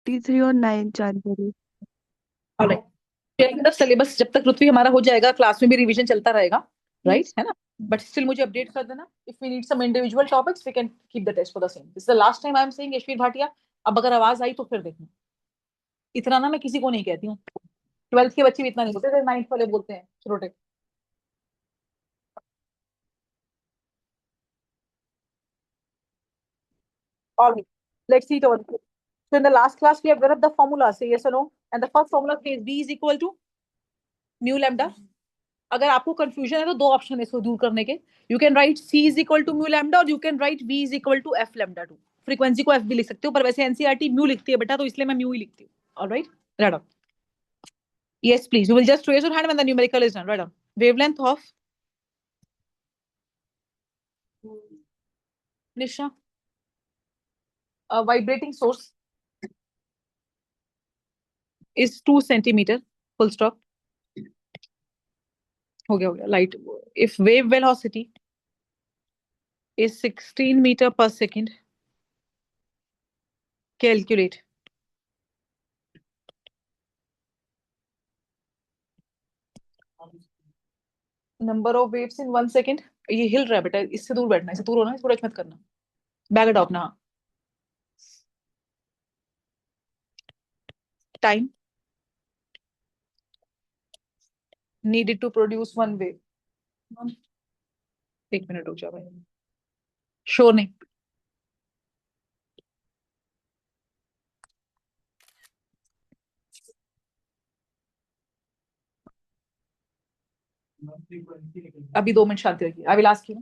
3 और 9 जानकारी। Alright, syllabus जब तक पृथ्वी हमारा हो जाएगा, क्लास में भी रिवीजन चलता रहेगा, राइट, है ना? बट स्टिल मुझे अपडेट कर देना, if we need some individual topics we can keep the test for the same. This is the last time I am saying Yashveer Bhatia. अब अगर आवाज आई तो फिर देखना, इतना ना मैं किसी को नहीं कहती हूँ। 12th के बच्चे भी इतना नहीं बोलते, 9th वाले बोलते हैं छोटे। All right. Let's see it over. So in the last class, we have developed the formula. Say yes or no. And the first formula says V is equal to mu lambda. अगर आपको confusion है तो दो option है इसको दूर करने के। You can write C is equal to mu lambda और you can write V is equal to F lambda too. Frequency को F भी लिख सकते हो, पर वैसे एनसीईआरटी म्यू लिखती है बेटा, तो इसलिए मैं म्यू ही लिखती हूँ। Alright, right on. Yes, please. You will just raise your hand when the numerical is done. Right on. Wavelength of Nisha, a vibrating source is 2 centimeter. Full stop. हो गया light. If wave velocity is 16 meter per second, calculate number of waves in 1 second. ये हिल रहा है बेटा, इससे दूर बैठना, इससे दूर होना, इसको टच मत करना। बैक अडॉप ना। Time needed to produce one wave। 1 minute रुक जाओ भाई, श्योर नहीं। अभी 2 मिनट शांति रखिए, I will ask you.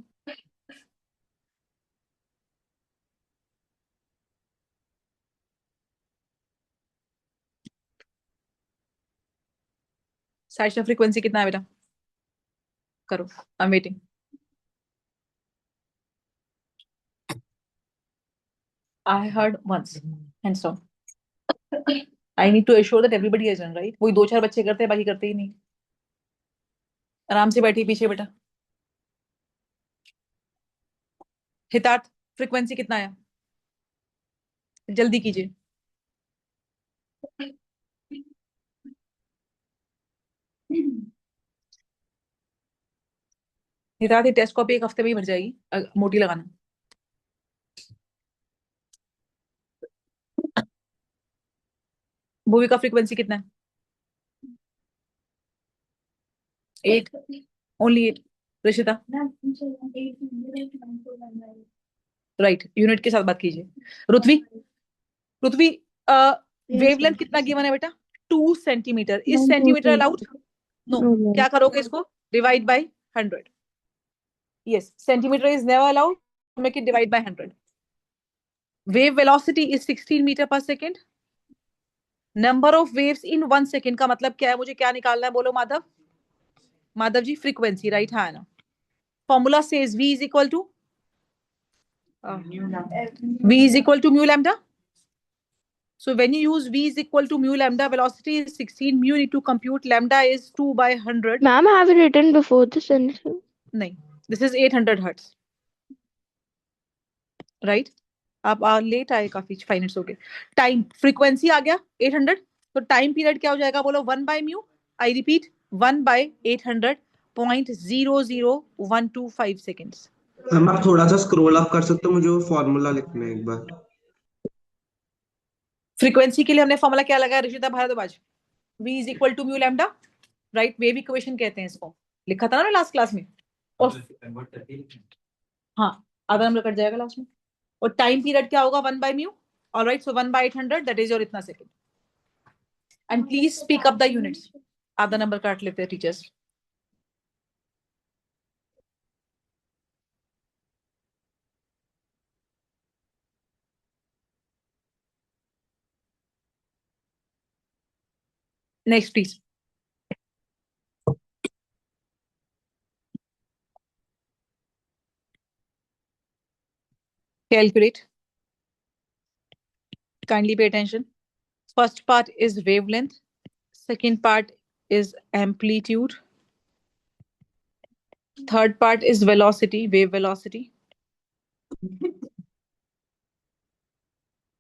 Side frequency कितना है बेटा? करो, I am waiting. I heard once, hands down. I need to assure that everybody has done right. वही 2-4 बच्चे करते हैं, बाकी करते ही नहीं। आराम से बैठिए पीछे बेटा। हितार्थ, फ्रीक्वेंसी कितना है? जल्दी कीजिए। हितार्थ, ये टेस्ट कॉपी 1 हफ्ते में ही भर जाएगी, मोटी लगाना। मूवी का फ्रीक्वेंसी कितना है? 8, ओनली 8। ऋषिता, राइट, यूनिट के साथ बात कीजिए। रुतवी, रुतवी, Yes, वेवलेंथ ma'am. कितना गिवन है बेटा? 2 सेंटीमीटर। इस centimetre allowed? No. No, ma'am. क्या करोगे इसको? Divide by 100। Yes, centimetre is never allowed, make it divide by 100। Wave velocity is 16 metre पर second. Number of waves in 1 second का मतलब क्या है? मुझे क्या निकालना है, बोलो माधव। माधव जी, फ्रीक्वेंसी, राइट, हाँ ना। Formula says V is equal to V is equal to mu lambda. So when you use V is equal to mu lambda, velocity is 16, mu need to compute, lambda is 2 by 100. Ma'am, I have written before this anything. नहीं, this is 800 hertz, right? आप late आए काफी, 5 minutes हो गए। Time frequency आ गया 800, तो time period क्या हो जाएगा, बोलो? 1 by mu. I repeat, 1 by 800.00125 seconds. हम आप थोड़ा सा स्क्रॉल अप कर सकते हो, मुझे वो फॉर्मूला लिखना है एक बार। फ्रीक्वेंसी के लिए हमने फॉर्मूला क्या लगाया Rishita Bhardwaj? V is equal to mu lambda, right? Wave equation कहते हैं इसको, लिखा था ना लास्ट क्लास में। और हाँ, आधा नंबर कट जाएगा लास्ट में। और टाइम पीरियड क्या होगा? 1 by mu. Alright, so 1 by 800, that is your इतना second. And please speak up the units. आधा नंबर काट लेते हैं teachers. Next please. Calculate. Kindly pay attention. First part is wavelength. Second part is amplitude. Third part is velocity, wave velocity.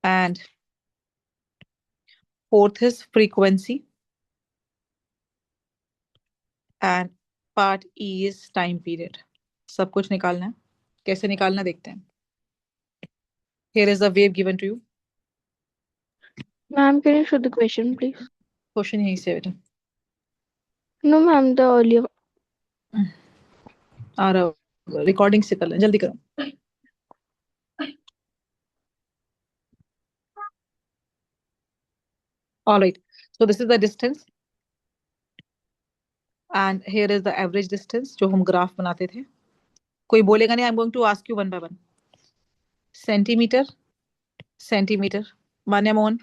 And Fourth is frequency. And part E is time period. सब कुछ निकालना है. कैसे निकालना देखते हैं. Here is the wave given to you. Ma'am, can you show the question, please? Question यहीं से बेटा. No, ma'am, the earlier. आ रहा होगा. Recording से कर लें. जल्दी करो. All right. So this is the distance. And here is the average distance जो हम ग्राफ बनाते थे. कोई बोलेगा नहीं. I'm going to ask you one by one. Centimeter, centimeter. मान्या मोहन.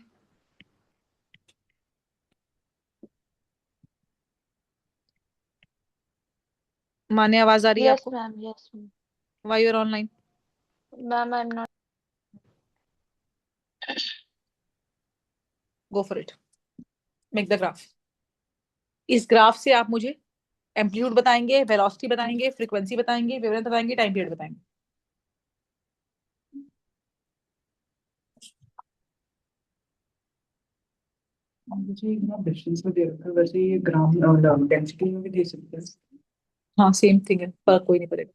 मान्या आवाज आ रही है Yes, आपको? ma'am. Yes, ma'am. Why you are online? Ma'am, I'm not. Go for it. Make the graph. इस ग्राफ से आप मुझे एम्पलीट्यूड बताएंगे, वेलोसिटी बताएंगे, फ्रीक्वेंसी बताएंगे, वेवलेंथ बताएंगे, टाइम पीरियड बताएंगे. मुझे इतना डिस्टेंस में दे रखा है, वैसे ये ग्राम डेंसिटी में भी दे सकते हैं. हाँ सेम थिंग है, फर्क कोई नहीं पड़ेगा.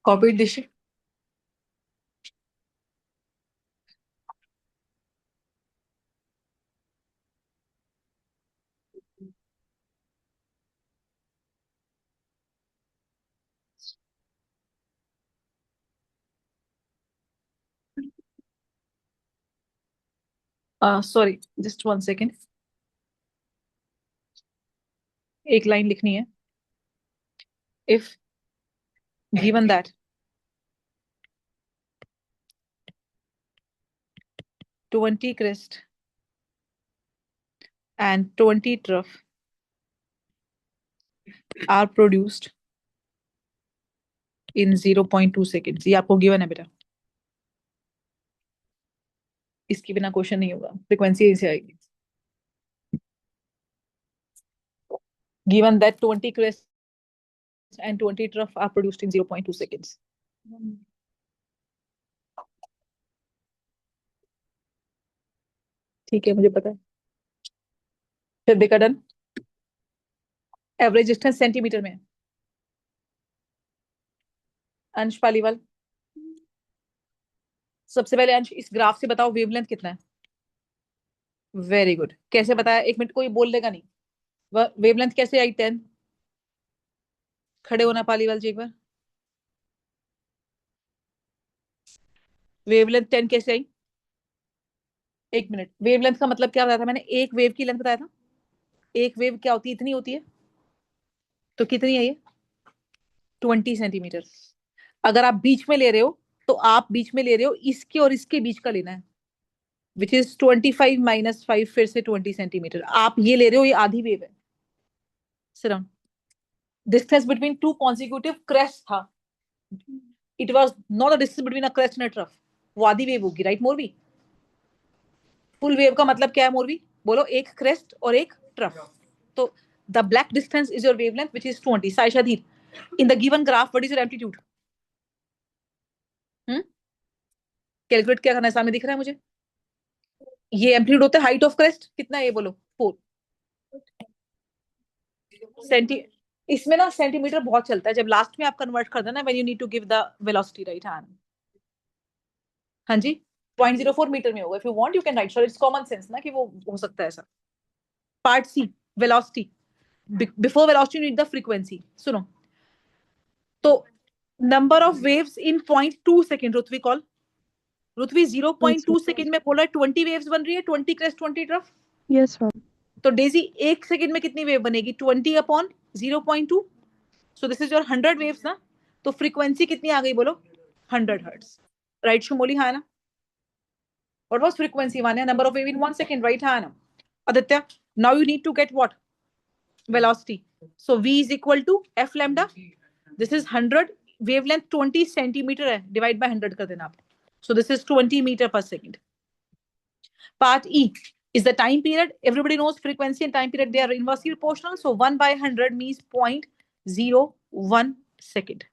कॉपी दिश. Sorry just 1 second. एक लाइन लिखनी है. If given that 20 crest and 20 trough are produced in 0.2 seconds. ये आपको गिवन है बेटा. इसके बिना क्वेश्चन नहीं होगा. फ्रीक्वेंसी ऐसे आएगी. Given that 20 crests and 20 trough are produced in 0.2 seconds. ठीक है, मुझे पता है. फिर देखा डन. एवरेज डिस्टेंस सेंटीमीटर में है. अंश पालीवाल. सबसे पहले अंश इस ग्राफ से बताओ वेवलेंथ कितना है. Very good. कैसे बताया? 1 मिनट कोई बोल देगा नहीं. वेवलेंथ कैसे आई? 10. खड़े होना पालीवाल जी एक बार. वेवलेंथ 10 कैसे आई? 1 मिनट. वेवलेंथ का मतलब क्या बताया था मैंने? एक वेव की लेंथ बताया था. एक वेव क्या होती है? इतनी होती है. तो कितनी है ये? 20 सेंटीमीटर. अगर आप बीच में ले रहे हो तो आप बीच में ले रहे हो इसके और इसके बीच का लेना है, विच इज 25 - 5 फिर से 20 सेंटीमीटर. आप ये ले रहे हो, ये आधी वेव है. सिर्फ distance between two consecutive crest था. It was not a distance between a crest and a trough. वो आधी वेव होगी. राइट मोरवी? फुल वेव का मतलब क्या है मोरवी? बोलो. एक क्रेस्ट और एक ट्रफ. तो the black distance is your wavelength which is 20. Saisha Dhir, in the given graph what is your amplitude? Calculate क्या करना है? सामने दिख रहा है मुझे. ये एम्पलीट्यूड होता है हाइट ऑफ क्रेस्ट. कितना है ये बोलो? 4 सेंटी. इसमें ना सेंटीमीटर बहुत चलता है जब लास्ट में आप कन्वर्ट कर देना, when you need to give the velocity. Right hand. हाँ जी. 0.04 मीटर में होगा. If you want you can write. So it's common sense ना कि वो हो सकता है ऐसा. Part C, velocity. Before velocity need the frequency. सुनो तो number of waves in 0.2 second. Rutvi call. Rutvi 0.2 second में बोला 20 वेव्स बन रही है. 20 क्रेस्ट 20 ट्रफ. Yes, ma'am. तो डेजी 1 सेकेंड में कितनी वेव बनेगी? 20 upon 0.2. So this is your 100 waves ना. तो फ्रीक्वेंसी कितनी आ गई बोलो? 100 हर्ट्ज. राइट शुमोली? हाँ ना. What was frequency? One number of wave in 1 second, right? Hannah. Aditya, now you need to get what? Velocity. So V is equal to F lambda. This is 100 wavelength 20 centimetre है, divide by 100 कर देना आप. So this is 20 meter per second. Part E is the time period. Everybody knows frequency and time period, they are inversely proportional. So 1 by 100 means 0.01 second.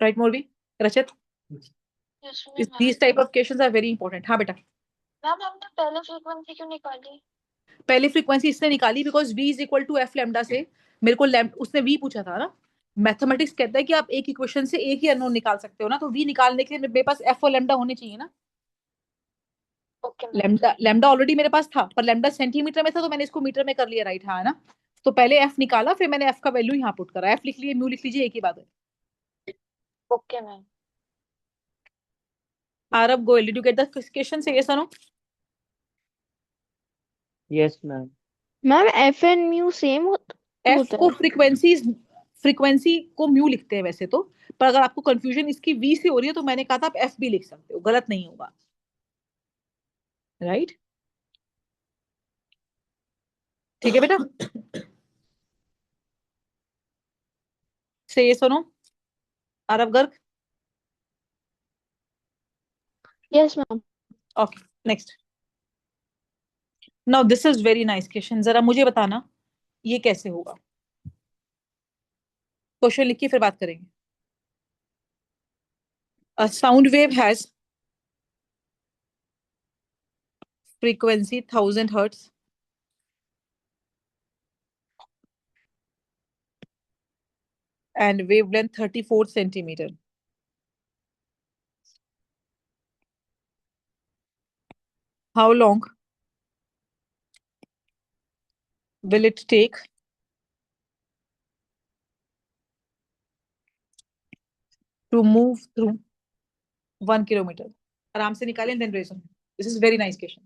Right, Molvi? Rachit? Yes, These type of questions are very important. हाँ बेटा. Ma'am हमने पहले frequency क्यों निकाली? पहले frequency इसने निकाली because v is equal to F lambda से. मेरे को उसने v पूछा था ना. मैथमेटिक्स कहता है कि आप एक इक्वेशन से एक ही अननोन निकाल सकते हो ना, तो v निकालने के लिए मेरे पास f और लैम्डा होने चाहिए ना. ओके लैम्डा ऑलरेडी मेरे पास था, पर लैम्डा सेंटीमीटर में था तो मैंने इसको मीटर में कर लिया. राइट हाँ ना. तो पहले f निकाला, फिर मैंने f का वैल्यू यहाँ पुट करा. f लिख लिए, म्यू लिख लीजिए, एक ही बात है. Okay ma'am. Aarav Goyal, did you get the question? Say yes और no? Yes ma'am. Ma'am F and mu same f होता को है. फ्रीक्वेंसी को म्यू लिखते हैं वैसे तो, पर अगर आपको कंफ्यूजन इसकी v से हो रही है तो मैंने कहा था आप f भी लिख सकते हो, गलत नहीं होगा. राइट ठीक है बेटा. से यस और no? Aarav Garg. Yes ma'am. Okay next. Now this is very nice question. जरा मुझे बताना ये कैसे होगा. क्वेश्चन लिख के फिर बात करेंगे. A sound wave has frequency 1000 hertz and wavelength 34 centimeter. How long will it take to move through 1 kilometer? आराम से निकालें, then reason. This is very nice question.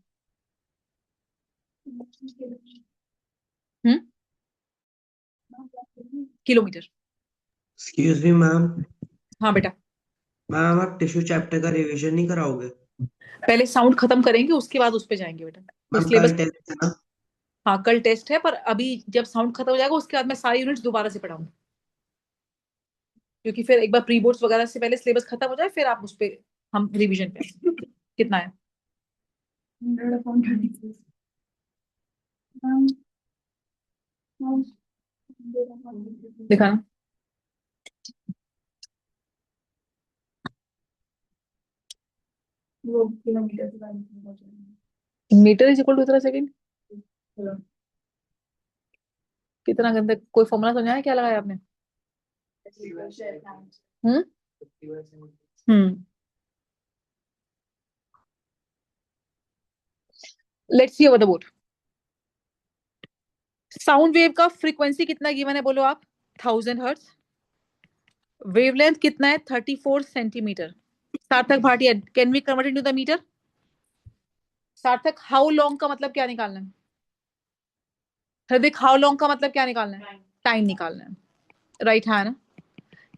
Kilometre. Excuse me ma'am. हाँ बेटा. मैम आप टिश्यू चैप्टर का revision नहीं कराओगे? पहले साउंड खत्म करेंगे, उसके बाद उस पे जाएंगे बेटा. मैम सिलेबस कल टेस्ट है ना? हाँ कल टेस्ट है, पर अभी जब साउंड खत्म हो जाएगा उसके बाद मैं सारी यूनिट्स दोबारा से पढ़ाऊंगी, क्योंकि फिर एक बार प्री बोर्ड्स वगैरह से पहले सिलेबस खत्म हो जाए, फिर आप उस पे हम रिवीजन पे. कितना है? 100/36. दिखाना. वो किलोमीटर से हो जाएगा. मीटर इज इक्वल टू इतना सेकंड. कितना गंदा. कोई फॉर्मूला समझा है क्या लगाया आपने? Let's see over the board. Sound wave का फ्रीक्वेंसी कितना गिवन है बोलो आप? 1000 हर्ट्ज. वेवलेंथ कितना है? 34 centimetre. Sarthak Bhatia, can we convert into the metre? Sarthak, how long का मतलब क्या निकालना है? हृदिक, हाउ लॉन्ग का मतलब क्या निकालना है? टाइम निकालना है. राइट है ना.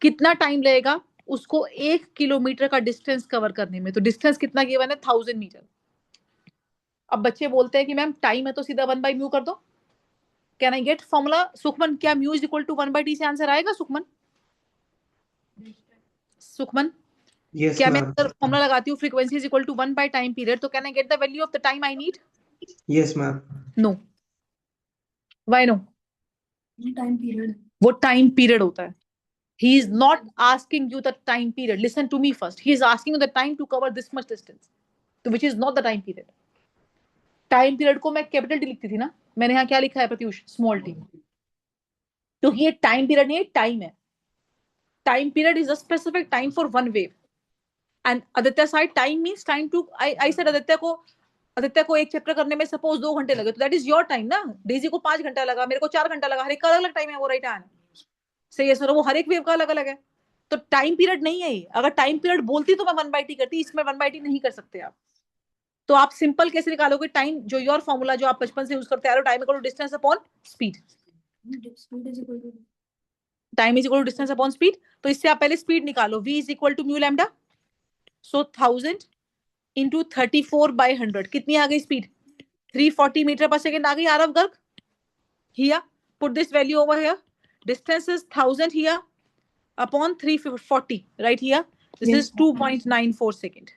कितना टाइम लगेगा उसको 1 किलोमीटर का डिस्टेंस कवर करने में? तो डिस्टेंस कितना गिवन है? 1000 मीटर. अब बच्चे बोलते हैं कि मैम टाइम है तो सीधा 1/μ कर दो. Can I gate formula? Sukhman, क्या mu is equal to 1/t से आंसर आएगा? सुखमन, सुखमन, यस क्या मैं मैम. अगर फॉर्मूला लगाती हूँ frequency is equal to 1 by time period, तो can I get the value of the time I need? Yes ma'am. No. Why no? Time period. वो time period होता है. He is not asking you the time period. Listen to me first. He is asking you the time to cover this much distance, so which is not the time period. Time period को मैं capital T लिखती थी ना, मैंने यहाँ क्या लिखा है प्रत्युष? Small T. क्योंकि ये टाइम पीरियड नहीं है, टाइम है. Time period is a specific time for one wave. And Aditya said time means time to, I said Aditya को एक चैप्टर करने में सपोज 2 घंटे लगे, तो दैट इज योर टाइम ना. डेजी को 5 घंटा लगा, मेरे को 4 घंटा लगा. हर एक का अलग अलग टाइम है. वो राइट है. सही है सर. वो हर एक वेव का अलग अलग है, तो टाइम पीरियड नहीं है ये. अगर टाइम पीरियड बोलती तो मैं 1/t करती, इसमें 1/t नहीं कर सकते आप. तो आप सिंपल कैसे निकालोगे टाइम? जो योर फॉर्मूला जो आप बचपन से यूज करते आ रहे हो, time equal to distance upon speed. Time is equal to distance upon speed. तो इससे आप पहले स्पीड निकालो. v is equal to mu lambda. So 1000 into 34/100. कितनी आ गई स्पीड? 340 मीटर पर सेकेंड आ गई. Aarav Garg, here. Put this value over here. Distance is 1000 here upon 340 right here. This Yes. is 2.94 second.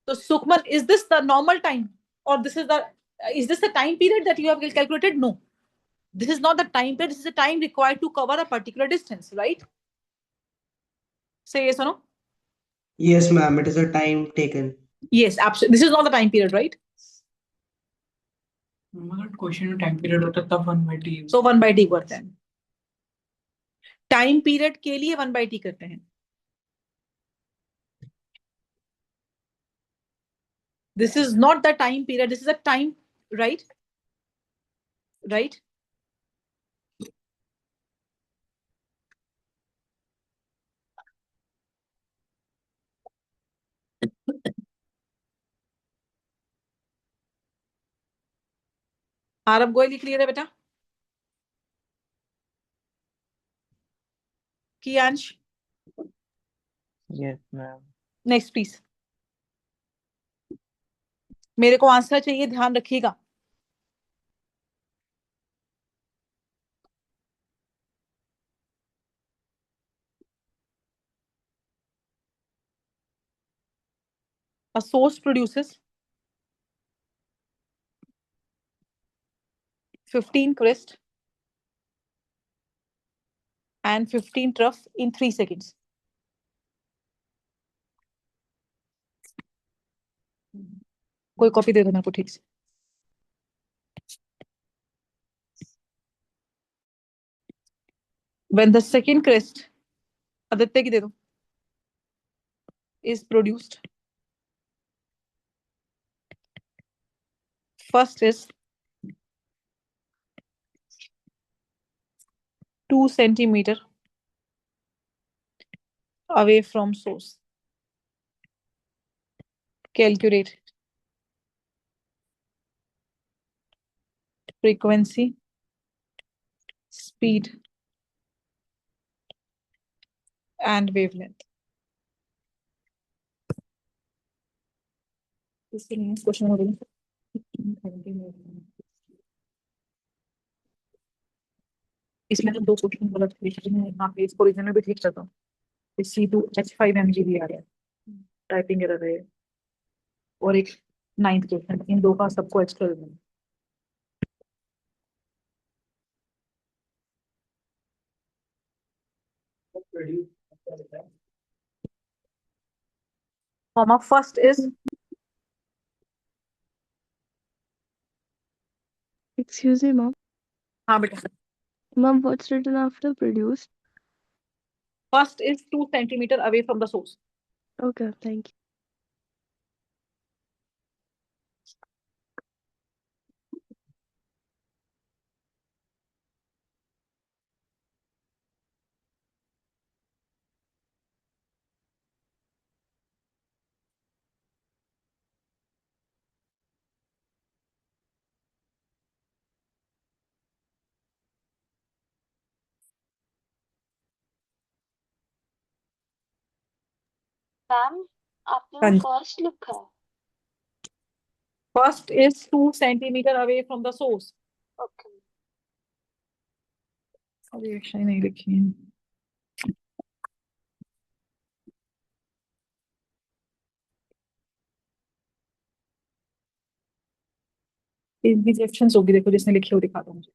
So Sukhman, is this the normal time, or this is the time period that you have calculated? No, this is not the time period. This is the time required to cover a particular distance, right? Say yes or no. Yes, ma'am. It is a time taken. Yes, absolutely. This is not the time period, right? मतलब question में time period होता तब 1/t So 1/t करते हैं. Time period के लिए 1/t करते हैं. This is not the time period. This is a time, right? Right. Aarav Goyal clear है बेटा? Kiyansh? Yes, ma'am. Next please. मेरे को आंसर चाहिए, ध्यान रखिएगा. A source produces 15 crest and 15 trough in 3 seconds. कोई कॉपी दे दो मेरे को ठीक से. When the second crest, Aditya की दे दो, is produced, first is 2 centimeter away from source. Calculate frequency, speed, and wavelength. इसके next question हो गई. इसमें तो 2 क्वेश्चन गलत लिखे हैं. यहाँ पे इसको रीजन में भी ठीक करता हूँ. C2H5mg भी आ रहा है, टाइपिंग एरर है, और एक 9th क्वेश्चन. इन दो का सबको एक्स्ट्रा देना. Comma first is Excuse me, mom. हाँ बेटा. Mom, what's written after produced? First is 2 centimeter away from the source. Okay, thank you. Ma'am आपने हाँ वो जी. फर्स्ट लिखा है. First is 2 centimeter away from the source. Okay. अभी action नहीं लिखी है. इनकी सेक्शंस होगी, देखो जिसने लिखी हो दिखा दो मुझे.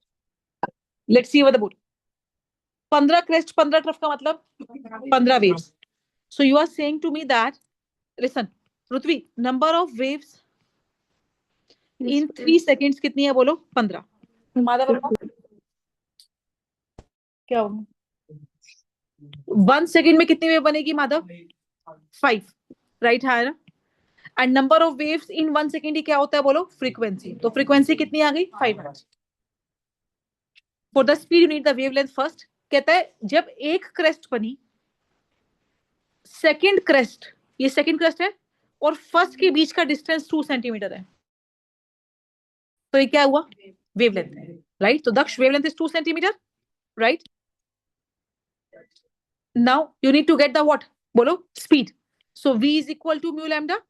Let's see what the board. 15 crest 15 trough का मतलब 15 waves. So you are saying to me that, listen, Rutvi, number of waves in 3 seconds कितनी है बोलो? 15. माधव बताओ क्या होगा? 1 सेकंड में कितनी वेव बनेगी माधव? 5. राइट है ना? And number of waves in 1 second ही क्या होता है बोलो? फ्रीक्वेंसी. तो फ्रीक्वेंसी कितनी आ गई? 500. For the speed you need the wavelength first. कहता है जब एक क्रेस्ट बनी, सेकंड क्रेस्ट, ये सेकंड क्रेस्ट है, और फर्स्ट के बीच का डिस्टेंस 2 सेंटीमीटर है, तो ये क्या हुआ? वेवलेंथ है. राइट. तो Daksh wavelength is 2 centimetre. Right. Now you need to get the what बोलो? Speed. So v is equal to mu lambda.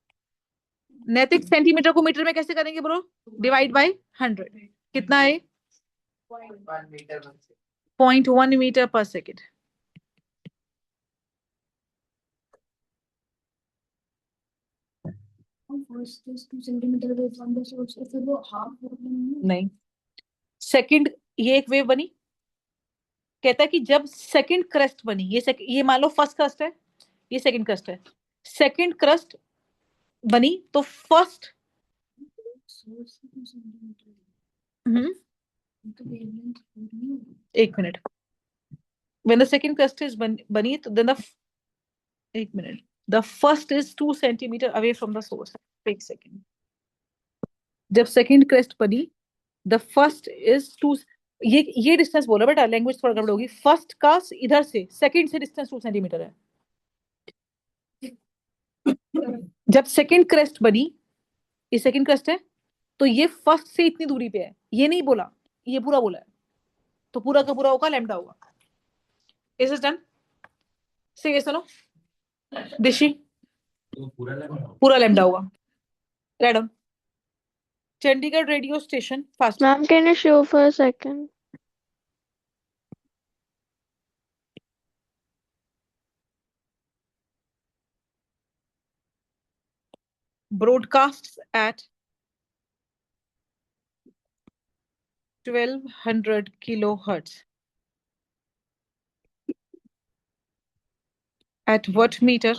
Naitik centimetre को मीटर में कैसे करेंगे बोलो? Divide by 100. कितना है? 1 मीटर 0.1 मीटर पर सेकेंड। नहीं, सेकंड, ये एक वेव बनी, कहता है कि जब सेकंड क्रस्ट बनी, ये मान लो फर्स्ट क्रस्ट है, ये सेकंड क्रस्ट है, सेकंड क्रस्ट बनी तो फर्स्ट एक minute, when the second crust is बनी तो then एक minute, the first is 2 centimeter away from the source, एक सेकंड, जब सेकंड क्रस्ट बनी the first is 2, ये डिस्टेंस बोला बेटा, लैंग्वेज थोड़ा गड़बड़ होगी, फर्स्ट का इधर से सेकंड से डिस्टेंस 2 सेंटीमीटर है। जब सेकंड क्रस्ट बनी, ये सेकंड क्रस्ट है, तो ये फर्स्ट से इतनी दूरी पे है, ये नहीं बोला, ये पूरा बोला है, तो पूरा का पूरा होगा लैम्डा होगा। Is it done? से ये सुनो दिशी, पूरा लैम्डा होगा। Write down. Chandigarh radio station fast. Ma'am, can you show for a second? Broadcasts at 1200 kilohertz. At what meter?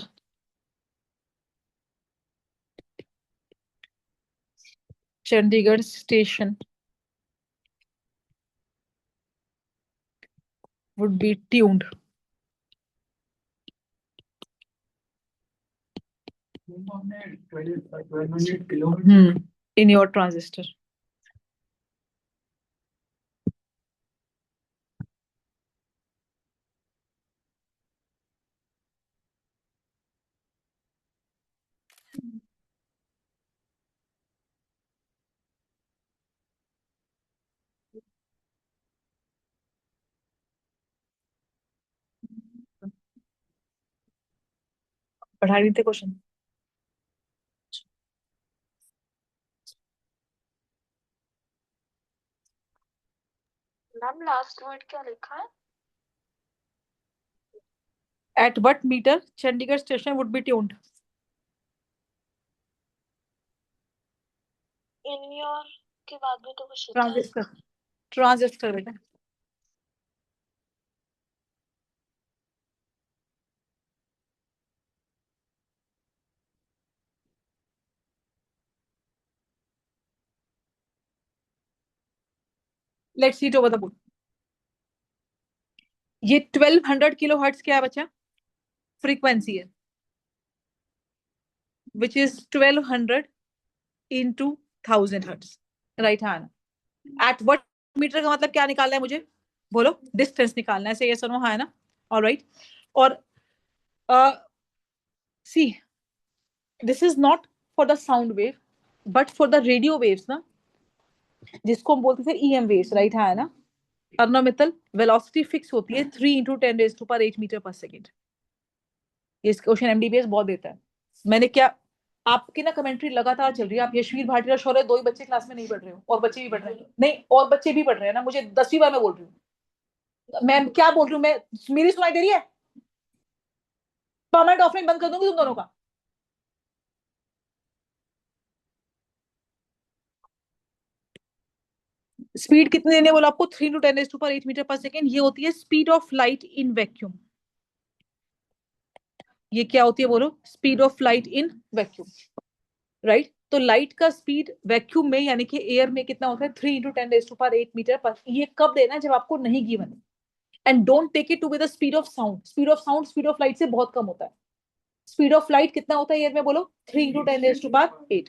Chandigarh station would be tuned. 1200 kilometers. In your transistor. पढ़ा रही थे question. Ma'am last word क्या लिखा है? At what meter Chandigarh station would be tuned? In your के बाद भी तो कुछ लिखा है। ट्रांजिस्टर, ट्रांजिस्टर बेटा। Let's see it over the board. ये 1200 किलो हर्ट्ज क्या है बच्चा? फ्रीक्वेंसी है, which is 1200 into 1000 hertz. Right hand. At what metre का मतलब क्या निकालना है मुझे? बोलो, डिस्टेंस निकालना है, से यस और नो, हाँ है ना? ऑलराइट। और C, this is not for the sound wave but for the radio waves ना, जिसको हम बोलते थे ईएम वेव्स, राइट है ना? अर्नोमितल वेलोसिटी फिक्स होती है 3 × 10⁸ मीटर पर सेकेंड। ये क्वेश्चन एमडीबीएस बहुत देता है। मैंने क्या, आपकी ना कमेंट्री लगातार चल रही है, आप यशवीर भाटिया और शौर्य 2 ही बच्चे क्लास में नहीं पढ़ रहे हो, और बच्चे भी पढ़ रहे हैं, नहीं और बच्चे भी पढ़ रहे हैं ना, मुझे 10वीं बार मैं बोल रही हूँ, मैं क्या बोल रही हूँ, मैं मेरी सुनाई दे रही है? परमानेंट ऑफलाइन बंद कर दूंगी तुम दोनों का। स्पीड कितनी देने बोला आपको? 3 × 10⁸ मीटर पर सेकेंड। ये होती है speed of light in vacuum. ये क्या होती है बोलो? Speed of light in vacuum, right? तो लाइट का स्पीड वैक्यूम में यानी कि एयर में कितना होता है? 3 × 10⁸ मीटर पर। ये कब देना है? जब आपको नहीं गिवन है। And don't take it to be the speed of sound. Speed of sound speed of light से बहुत कम होता है। स्पीड ऑफ लाइट कितना होता है एयर में बोलो? 3 × 10⁸.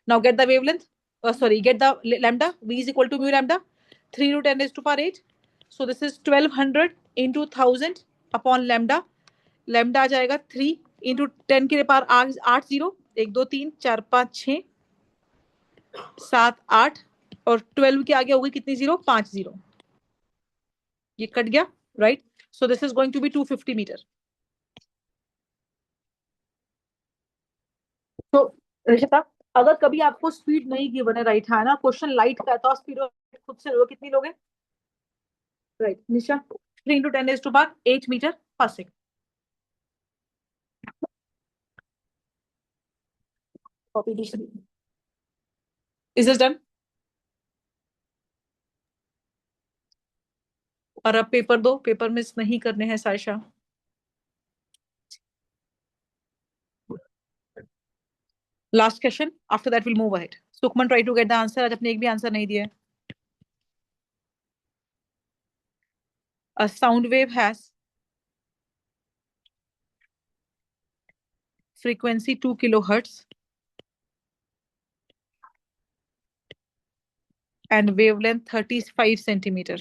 Now get the wavelength, sorry, get the lambda. V is equal to mu lambda, 3 × 10⁸. So this is 1200 into 1000 upon lambda. lambda आ जाएगा 3 into 10 की पावर 8 0, 1 2 3 4 5 6 7 8, और 12 के आगे होगी कितनी जीरो? 5 0। ये कट गया, right? So this is going to be 250 metre. तो ऋषिता, अगर कभी आपको स्पीड नहीं गिवन है, राइट है ना, क्वेश्चन लाइट का है, तो स्पीड खुद से लो, कितनी लोगे? Right Nisha, 3 into 10 raised to power 8 meter per second. Copy this. Is this done? और अब पेपर दो, पेपर मिस नहीं करने हैं Saisha. Last question, after that will move ahead. Sukhman try to get the answer, आज अपने एक भी आंसर नहीं दिया है। A sound wave has frequency 2 kilohertz and wavelength 35 centimeter.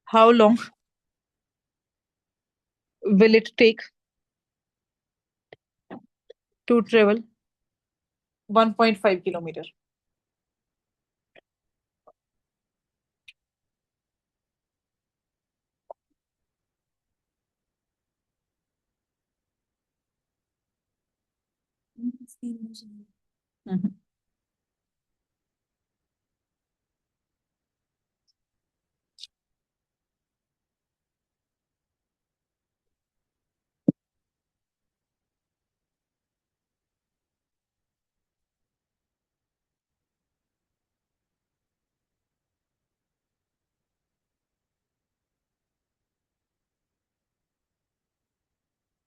How long will it take to travel 1.5 kilometer? Mhm.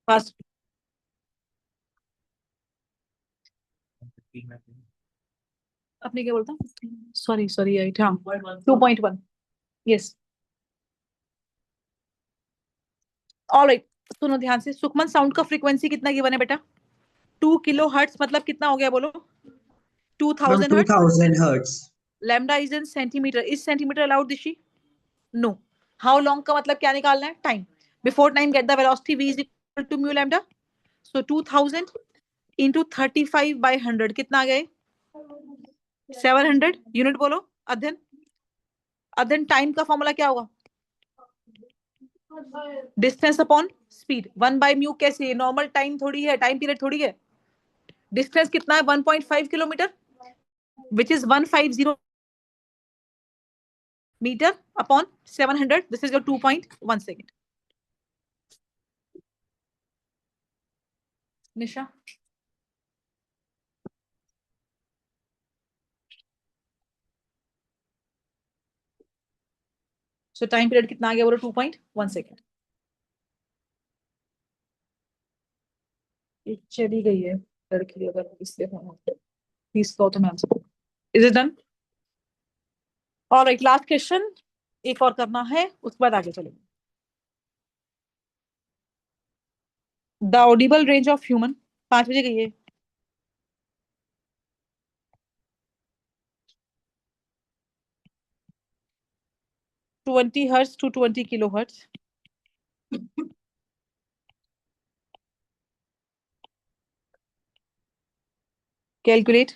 Fast. आपने क्या बोलता? सॉरी सॉरी, राइट, हाँ 2.1, यस। ऑलराइट, सुनो ध्यान से। सुखमन, साउंड का फ्रीक्वेंसी कितना गिवन है बेटा? 2 किलो हर्ट्ज, मतलब कितना हो गया बोलो? 2000 hertz. 2000 hertz. Lambda is in centimetre, is centimetre allowed Dishi? No. How long का मतलब क्या निकालना है? Time. Before time get the velocity v is equal to mu lambda. So 2000 into 35 by 100 कितना आ गए? 700 यूनिट बोलो। अध्ययन, अध्ययन टाइम का फॉर्मूला क्या होगा? Distance upon speed, 1 by mu. कैसे? नॉर्मल टाइम थोड़ी है, टाइम पीरियड थोड़ी है। डिस्टेंस कितना है? 1.5 kilometre, which is 150 metre upon 700, this is your 2.1 second. Nisha, so time period कितना आ गया बोलो? 2.1 सेकेंड। चली गई है लड़की, अगर इससे प्लीज कहो तो मैं answer. Is it done? Alright, last question एक और करना है, उसके बाद आगे चलेंगे। The Audible range of human, 5 बजे गई है। Hz to 20 kilohertz. Calculate.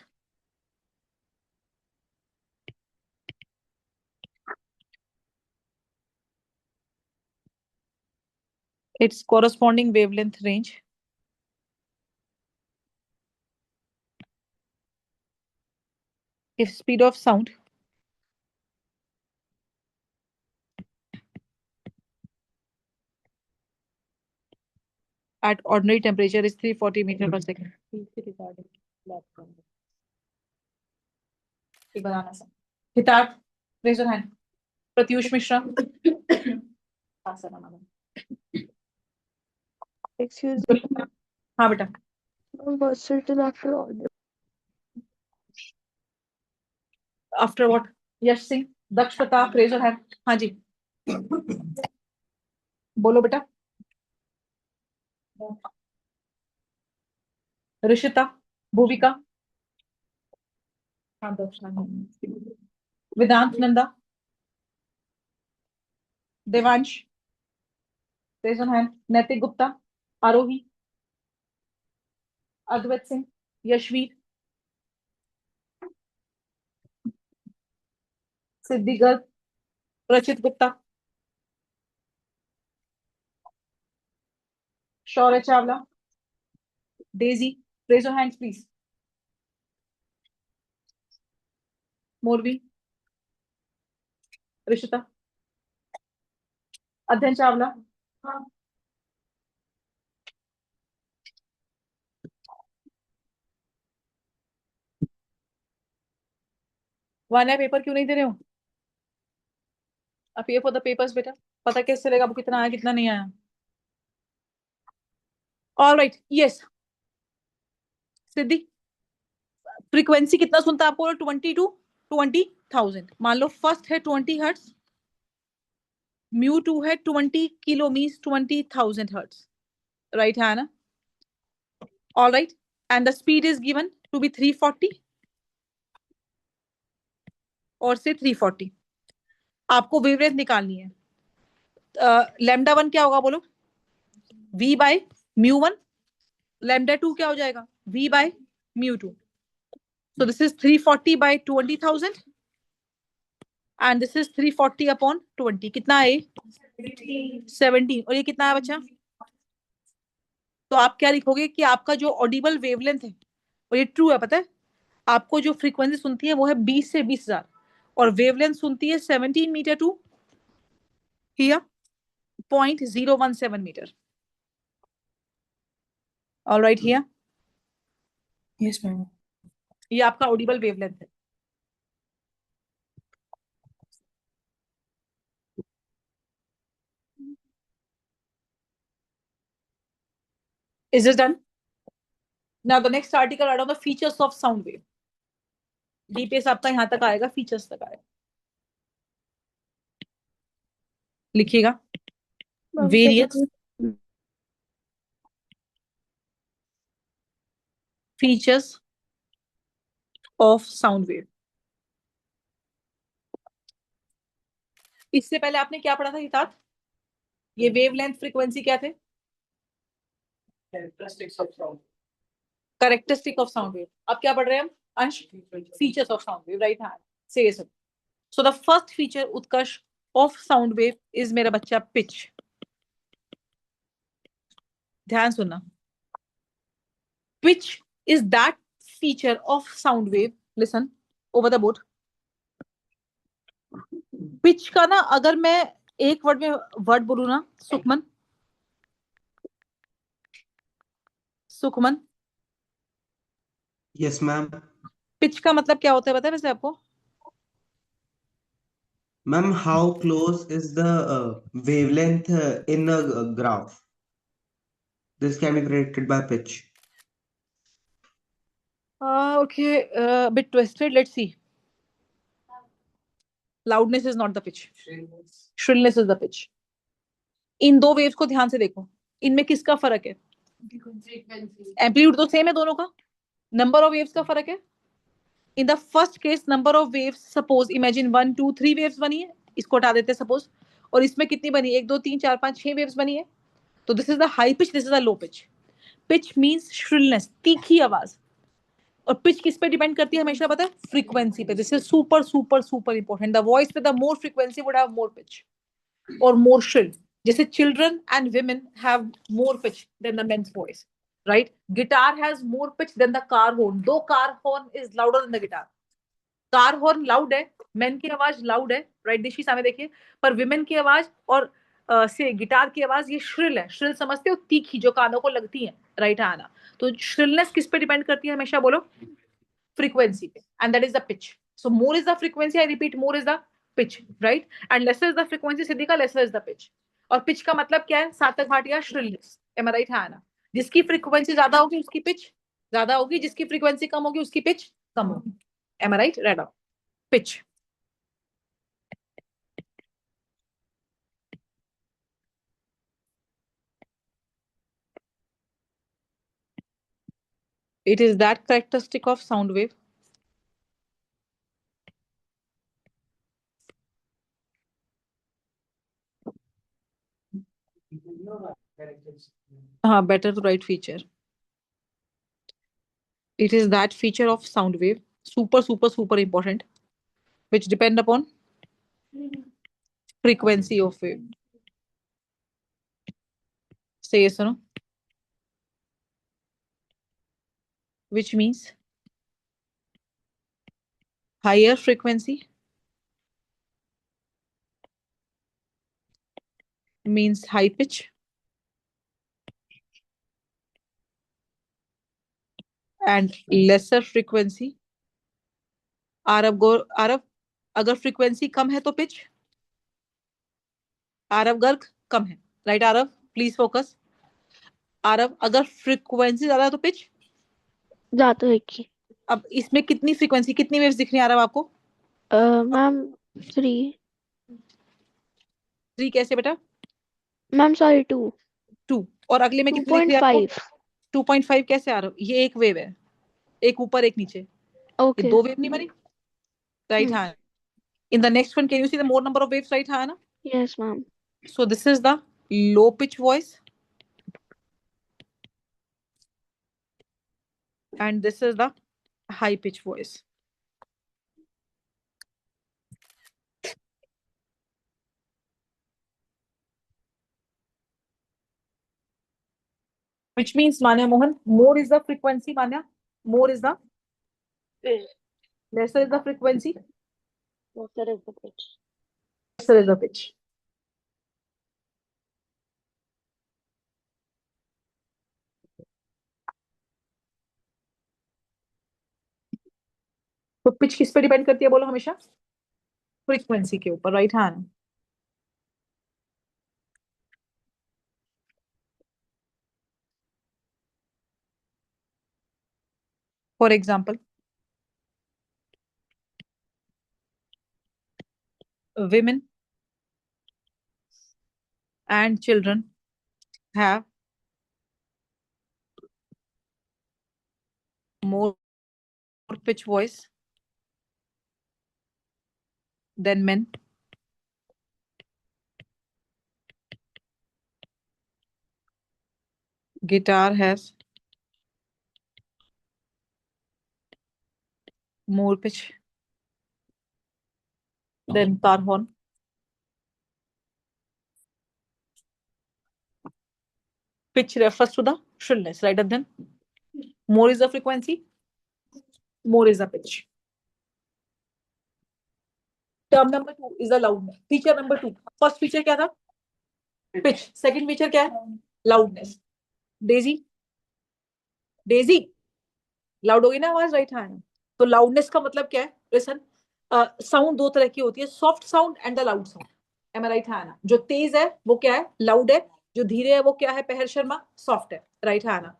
Its corresponding wavelength range. If speed of sound at ordinary temperature is 340 meter per second. Hitarth, raise your hand. Pratyush Mishra. Excuse me. हाँ बेटा। Was certain after all. After what? Yash Singh, Daksha Pratap, raise your hand. हाँ जी, बोलो बेटा। ऋषिता, भूविका, हाँ दक्ष, वेदांत Nanda, Devansh, raise your hand. नैतिक गुप्ता, आरोही, अद्वैत Singh, Yashveer, Siddhi Garg, Rachit Gupta, Shaurya Chawla, Daisy, raise your hands, please. Morvi, Rishita, Adhan Chawla. One है paper क्यों नहीं दे रहे हो? अपीयर फॉर द पेपर्स बेटा, पता कैसे चलेगा वो कितना आया कितना नहीं आया? ऑल राइट, यस सिद्धि, फ्रीक्वेंसी कितना सुनता है आपको? 20 to 20,000। मान लो फर्स्ट है 20 हर्ट्ज, म्यू 2 है 20 किलो मीन्स 20,000 हर्ट्ज, राइट है ना? All right, and the speed is given to be 340 और से 340। आपको वेवलेंथ निकालनी है। लैम्डा 1 क्या होगा बोलो? v by mu 1। लैम्डा 2 क्या हो जाएगा? v by mu 2। So this is 340 by 20,000 and this is 340 upon 20। कितना है? 17। और ये कितना है बच्चा? तो आप क्या लिखोगे कि आपका जो ऑडिबल वेवलेंथ है, और ये ट्रू है, पता है आपको जो फ्रीक्वेंसी सुनती है वो है 20 से 20,000 और वेवलेंथ सुनती है 17 metre to hear 0.017 metre. All right here, yes ma'am. ये आपका ऑडिबल वेवलेंथ है। Is this done? Now the next article are on the features of sound wave. DPS आपका यहां तक आएगा, फीचर्स तक आएगा, लिखिएगा various features of sound wave. इससे पहले आपने क्या पढ़ा था हितात? ये वेवलेंथ फ्रीक्वेंसी क्या थे? Characteristic of sound wave. अब क्या पढ़ रहे हैं हम? Ansh, features of sound wave, right hand से। So the first feature Utkarsh of sound wave is मेरा बच्चा पिच। ध्यान सुनना, pitch is that feature of sound wave, listen over the board. Pitch का ना अगर मैं एक वर्ड में वर्ड बोलू ना, Sukhman, Sukhman, yes ma'am. Pitch का मतलब क्या होता है पता है वैसे आपको? Ma'am, how close is the wavelength in a graph? This can be predicted by pitch. Okay, bit twisted. Let's see. Loudness is not the pitch. Shrillness is the pitch. इन दो वेव्स को ध्यान से देखो, इनमें किसका फर्क है? एम्पलीट्यूड तो सेम है दोनों का, नंबर ऑफ वेव्स का फर्क है। In the first case number of waves, suppose imagine 1 2 3 waves बनी है, इसको हटा देते सपोज, और इसमें कितनी बनी? 1 2 3 4 5 6 वेव्स बनी है। तो this is the high pitch, this is the low pitch. Pitch means shrillness, तीखी आवाज। और पिच किस पे डिपेंड करती है हमेशा पता है? फ्रीक्वेंसी पे। This is super super super important. The voice with the more frequency would have more pitch और मोर श्रिल। जैसे children and women have more pitch than the mens voice, right? Guitar has more pitch than the car horn, though car horn is louder than the guitar. Car horn loud है, men की आवाज loud है, right दिशी सामने देखिए, पर women की आवाज और से गिटार की आवाज ये श्रिल है। श्रिल समझते हो? तीखी, जो कानों को लगती है, राइट आना। तो श्रिलनेस किस पे डिपेंड करती है हमेशा बोलो? फ्रीक्वेंसी पे, and that is the pitch. So more is the frequency, I repeat, more is the pitch, right? And lesser is the frequency, Siddhi का लेसर इज द पिच। और पिच का मतलब क्या है? Sarthak Bhatia, shrillness. Am I right है आना? जिसकी फ्रीक्वेंसी ज्यादा होगी उसकी पिच ज्यादा होगी, जिसकी फ्रीक्वेंसी कम होगी उसकी पिच कम होगी। Am I right? Read out pitch. It is that characteristic of sound wave better to write feature. It is that feature of sound wave, super super super important, which depend upon frequency of wave. Say yes or no? which means higher frequency means high pitch, and lesser frequency, Aarav अगर frequency कम है तो pitch, Aarav Garg कम है, right Aarav please focus, Aarav अगर frequency ज्यादा है तो pitch, ज्यादा है कि अब इसमें कितनी फ्रीक्वेंसी कितनी वेव्स दिख रही है आरव आपको? मैम 3 3 कैसे बेटा? मैम सॉरी 2 2 और अगले में कितनी दिख रही है आपको? 2.5 2.5 कैसे आ रहा है? ये एक वेव है, एक ऊपर एक नीचे, ये ओके 2 वेव नहीं बनी, राइट? हाँ, in the next one can you see the more number of waves, right? हाँ ना? Yes ma'am So this is the low pitch voice and this is the high pitch voice. Which means Manya Mohan, more is the frequency, Manya, more is the lesser is the frequency, lesser is the pitch. lesser is the pitch. तो pitch किस पे depend करती है बोलो हमेशा? Frequency के ऊपर, right? हाँ, for example women and children have more pitch voice than men. Guitar has more pitch than car horn. Pitch refers to the shrillness, right? And then more is the frequency, more is the pitch. Term number 2 is the loudness. Feature number 2. First feature क्या था? Pitch. Second feature क्या है? Loudness. Daisy, Daisy, loud होगी ना आवाज, right? हाँ, तो loudness का मतलब क्या है? Listen, साउंड दो तरह की होती है, soft sound and the loud sound, am I right? हाँ ना? जो तेज है वो क्या है? लाउड है, जो धीरे है वो क्या है पहर शर्मा? सॉफ्ट है, राइट? हाँ ना?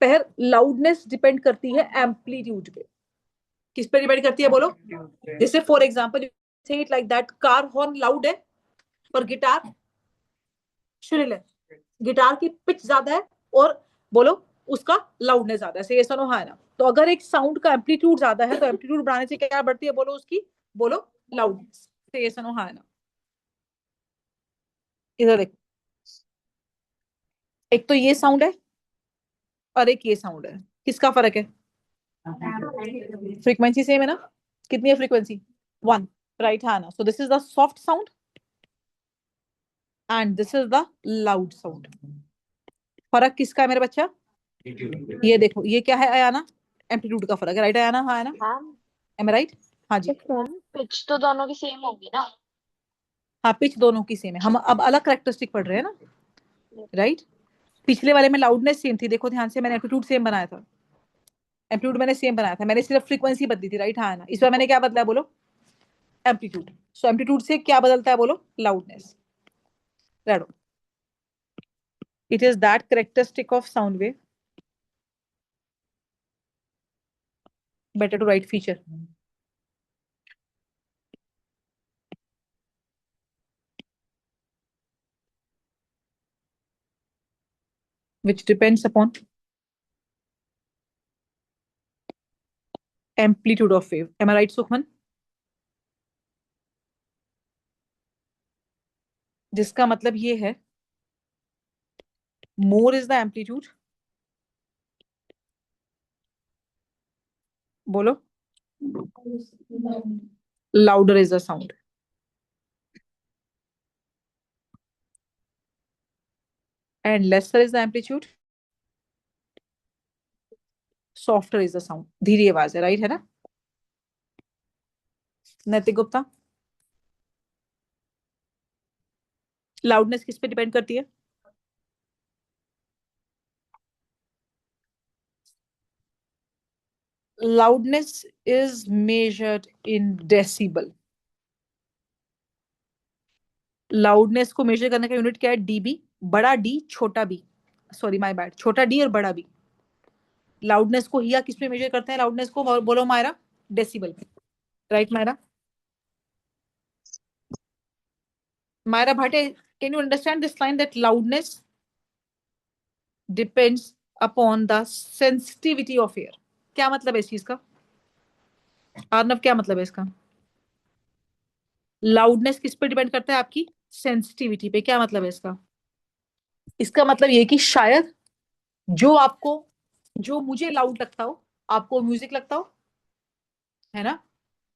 पहर लाउडनेस डिपेंड करती है एम्पलीट्यूड पे, किस पे डिपेंड करती है बोलो? जैसे फॉर एग्जांपल से it like that, car horn loud है और गिटार श्रिल है, गिटार की पिच ज्यादा है और बोलो उसका लाउडनेस ज्यादा है, ये सुनो हाँ ना? तो अगर एक साउंड का एम्पलीट्यूड ज्यादा है तो एम्पलीट्यूड बढ़ाने से क्या बढ़ती है बोलो उसकी? बोलो लाउडनेस, ये सुनो हाँ ना? इधर देखो, एक तो ये साउंड है और एक ये साउंड है, किसका फर्क है? फ्रीक्वेंसी सेम है ना? कितनी है फ्रीक्वेंसी? 1, राइट? हाँ ना? सो this is the soft sound and this is the loud sound. फर्क किसका है मेरे बच्चा? ये देखो, ये क्या है अयाना? एम्पलीट्यूड का फर्क है, राइट अयाना? हाँ है ना? M I right? हाँ जी। पिच तो दोनों की सेम होगी ना? हाँ, पिच दोनों की सेम है, हम अब अलग करेक्टरिस्टिक पढ़ रहे हैं ना, राइट? पिछले वाले में लाउडनेस सेम थी, देखो ध्यान से, मैंने एम्पलीट्यूड सेम बनाया था, एम्पलीट्यूड मैंने सेम बनाया था, मैंने सिर्फ फ्रीक्वेंसी बदली थी, राइट? हाँ ना? इस बार मैंने क्या बदला है बोलो? एम्पलीट्यूड। सो एम्पलीट्यूड से क्या बदलता है बोलो? Loudness. Redo, it is that characteristic of sound wave, better to write feature, which depends upon amplitude of wave. Am I right, Sukhman? जिसका मतलब ये है, more is the amplitude, बोलो, louder is the sound, and lesser is the amplitude, softer is the sound, धीरे आवाज है, right है ना। नैतिक गुप्ता, लाउडनेस किस पे डिपेंड करती है? Loudness is measured in decibel. Loudness को मेजर करने का यूनिट क्या है? डीबी, बड़ा डी छोटा बी, सॉरी माय बैड, छोटा डी और बड़ा बी। लाउडनेस को हिया किस पे मेजर करते हैं? लाउडनेस को बोलो मायरा, डेसिबल में, right Myra? Myra Bhate, can you understand this line that loudness depends upon the sensitivity of air? क्या मतलब है इस चीज का? अर्नव, क्या मतलब है इसका? लाउडनेस किस पे डिपेंड करता है? आपकी सेंसिटिविटी पे। क्या मतलब है इसका? इसका मतलब ये कि शायद जो आपको, जो मुझे लाउड लगता हो, आपको म्यूजिक लगता हो, है ना।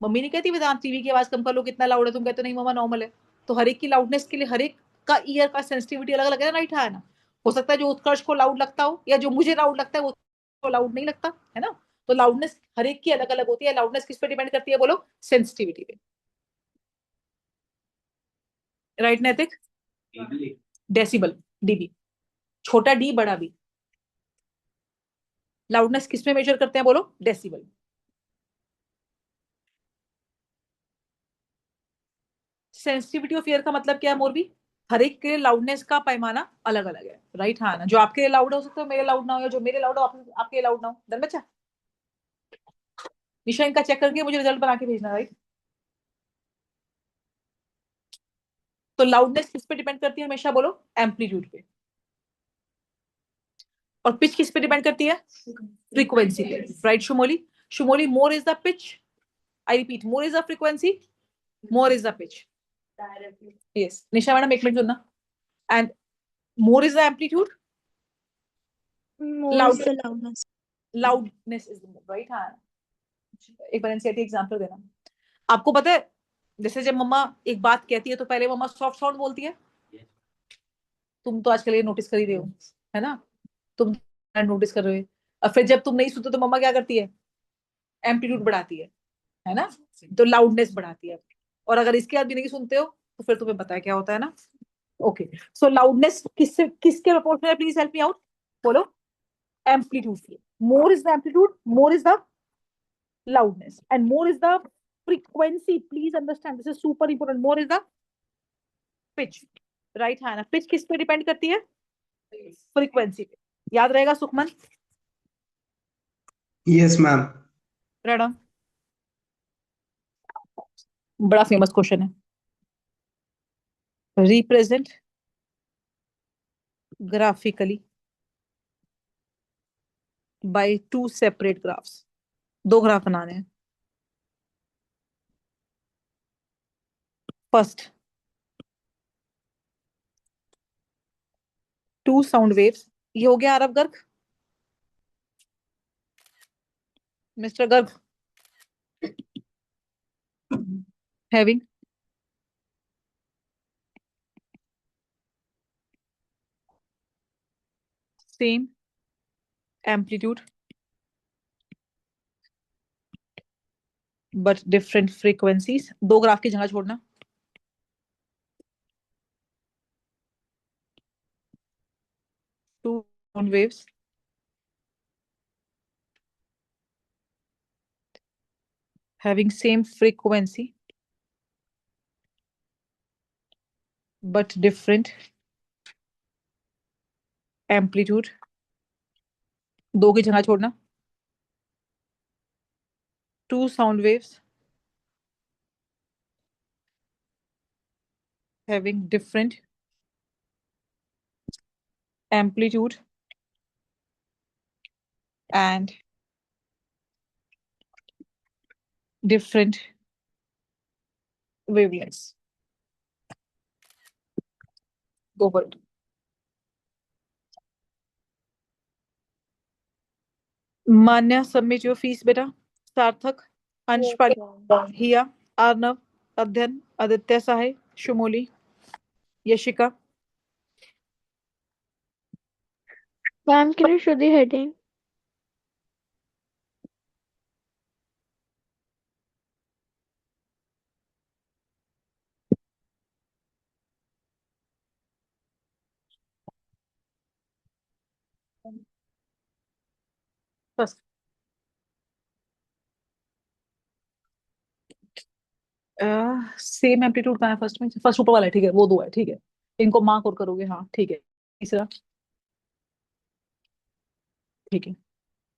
मम्मी नहीं कहती वेदांत टीवी की आवाज कम कर लो, कितना लाउड है, तुम कहते हो नहीं मम्मा नॉर्मल है। तो हर एक की लाउडनेस के लिए हर एक का ईयर का सेंसिटिविटी अलग अलग है ना, राइट है ना। हो सकता है जो उत्कर्ष को लाउड लगता हो या जो मुझे लाउड लगता है वो लाउड नहीं लगता, है ना। तो लाउडनेस हर एक की अलग अलग होती है। लाउडनेस किस पे डिपेंड करती है बोलो? सेंसिटिविटी पे, राइट नैतिक? डेसिबल, डीबी, छोटा डी बड़ा बी। लाउडनेस किस में मेजर करते हैं बोलो? डेसिबल। सेंसिटिविटी ऑफ ईयर का मतलब क्या है मोरबी? हर एक के लिए लाउडनेस का पैमाना अलग अलग है, राइट हाँ ना। जो आपके लिए लाउड हो सकता है मेरे लाउड ना हो, या जो मेरे लाउड हो आपके लाउड ना हो। डन बच्चा? निशा, इनका चेक करके मुझे रिजल्ट बना के भेजना, राइट। तो लाउडनेस किस पे डिपेंड करती है हमेशा बोलो? एम्पलीट्यूड पे। और पिच किस पे डिपेंड करती है? फ्रीक्वेंसी पे, right Shumoli? Shumoli, more is the pitch, I repeat, more is the frequency, more is the pitch. Yes Nisha madam, एक मिनट सुनना। And more is the amplitude, More is the loudness. Loudness is the, right हाँ। एक बार NCERT example देना। आपको पता है, जैसे जब मम्मा एक बात कहती है तो पहले मम्मा सॉफ्ट साउंड बोलती है। तुम तो आजकल ये नोटिस कर ही रहे हो, है ना। तुम नोटिस कर रहे हो। और फिर जब तुम नहीं सुनते तो मम्मा क्या करती है? एम्पलीट्यूड बढ़ाती है ना। तो लाउडनेस बढ़ाती है। और अगर इसके बाद भी नहीं सुनते हो तो फिर तुम्हें पता है क्या होता है ना। ओके, सो लाउडनेस किससे किसके प्रोपोर्शनल है? प्लीज हेल्प मी आउट, बोलो। एम्पलीट्यूड की। मोर is the amplitude, more is the loudness, and more is the frequency. Please understand, this is super important. More is the pitch, right है ना। pitch किस पे depend करती है? Frequency पे। याद रहेगा सुखमन? Yes, ma'am. रेडा, बड़ा फेमस क्वेश्चन है। Represent graphically by two separate graphs. दो ग्राफ बनाने हैं। First, two sound waves. ये हो गया Aarav Garg, mister Garg, having same amplitude but different frequencies. दो ग्राफ की जगह छोड़ना। टू साउंड वेव्स having same frequency but different amplitude। दो की जगह छोड़ना। two sound waves having different amplitude and different wavelengths। Go for it। Manya, submit your fees बेटा। Sarthak, Anshpali, Hiya, Arnav, Adhyayan, Aditya Sahay, Shumoli, Yashika. Ma'am, can you show the heading? First same amplitude कहाँ है first में? First ऊपर वाला है, ठीक है, वो दो है, ठीक है, इनको मार्क और करोगे, हाँ ठीक है। तीसरा, ठीक है,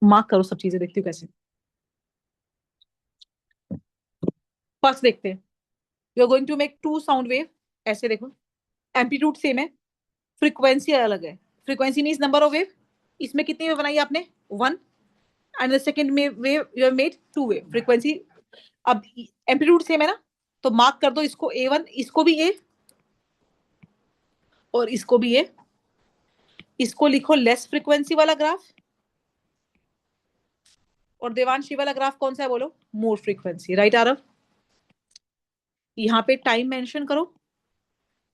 मार्क करो सब चीजें, देखती हूँ कैसे। फर्स्ट देखते हैं, you are going to make two sound wave, ऐसे देखो, एम्पलीट्यूड सेम है, फ्रीक्वेंसी अलग है। Frequency means number of wave, इसमें कितनी वेव बनाई आपने? वन, एंड द सेकंड में wave you have made two wave, frequency. अब एम्पलीट्यूड सेम है ना, तो मार्क कर दो इसको A1, इसको भी A, और इसको भी A। इसको लिखो लेस फ्रीक्वेंसी वाला ग्राफ, और देवांश वाला ग्राफ कौन सा है बोलो? मोर फ्रीक्वेंसी, राइट आरव? यहाँ पे टाइम मेंशन करो,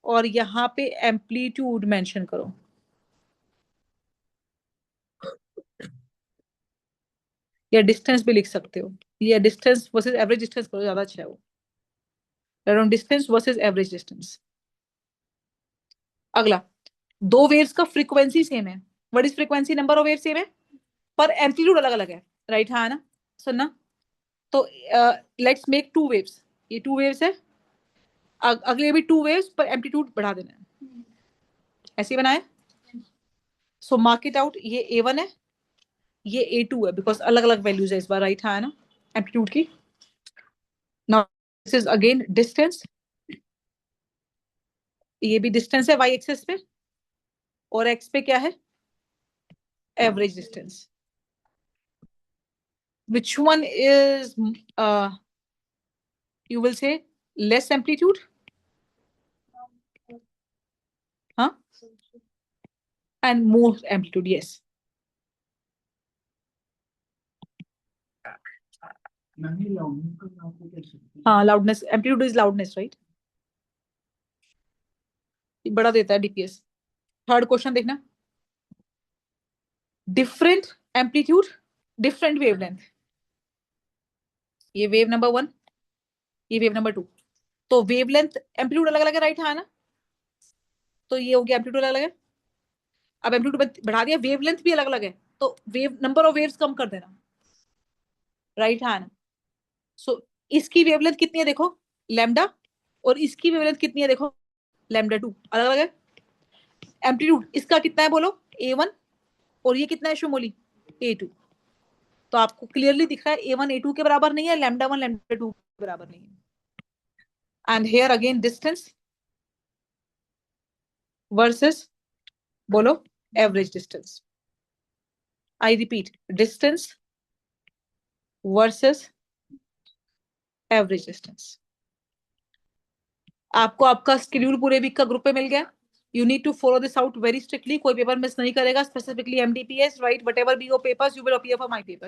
और यहाँ पे एम्पलीट्यूड मेंशन करो। या डिस्टेंस भी लिख सकते हो, या डिस्टेंस वर्सेस एवरेज डिस्टेंस करो, ज्यादा अच्छा है वो, around distance versus average distance. अगला, दो वेव्स का फ्रीक्वेंसी सेम है, what is frequency? Number of wave same है, पर एम्पलीट्यूड अलग अलग है, राइट? हाँ ना, सुनना, तो लेट्स मेक टू वेव्स, ये टू वेव्स है, अगले भी टू वेव्स, पर एम्पलीट्यूड बढ़ा देना है, ऐसे बनाए। सो मार्क इट आउट, ये A1 है, ये A2 है, बिकॉज अलग अलग वैल्यूज है इस बार, राइट? हाँ ना, एम्पलीट्यूड की। Now this is again distance, ये भी डिस्टेंस है y एक्सिस पे, और x पे क्या है? Average distance. Which one is you will say less amplitude? Huh? And more amplitude, yes. Ma'am ये लाउडनेस का ग्राफ को कैसे? हाँ, loudness, amplitude is loudness, right? ये बड़ा देता है DPS। थर्ड क्वेश्चन देखना, डिफरेंट एम्पलीट्यूड, डिफरेंट वेवलेंथ, ये वेव नंबर 1, ये वेव नंबर 2, तो वेवलेंथ एम्पलीट्यूड अलग अलग है, राइट? हाँ ना, तो ये हो गया एम्पलीट्यूड अलग अलग है। अब एम्पलीट्यूड बढ़ा दिया, वेवलेंथ भी अलग अलग है, तो वेव नंबर ऑफ वेव्स कम कर देना, राइट? हाँ ना, सो इसकी वेवलेंथ कितनी है देखो, लैम्डा, और इसकी वेवलेंथ कितनी है देखो, लैम्डा 2, अलग अलग है। एम्पलीट्यूड इसका कितना है बोलो? A1, और ये कितना है शुमोली? A2। तो आपको क्लियरली दिख रहा है A1 A2 के बराबर नहीं है, लैम्डा 1 लैम्डा 2 के बराबर नहीं है। And here again distance versus बोलो average distance. I repeat, distance versus average distance. आपको आपका शेड्यूल पूरे वीक का ग्रुप पे मिल गया, you need to follow this out very strictly, कोई पेपर मिस नहीं करेगा, specifically MDPS, right? Whatever be your papers, you will appear for my paper.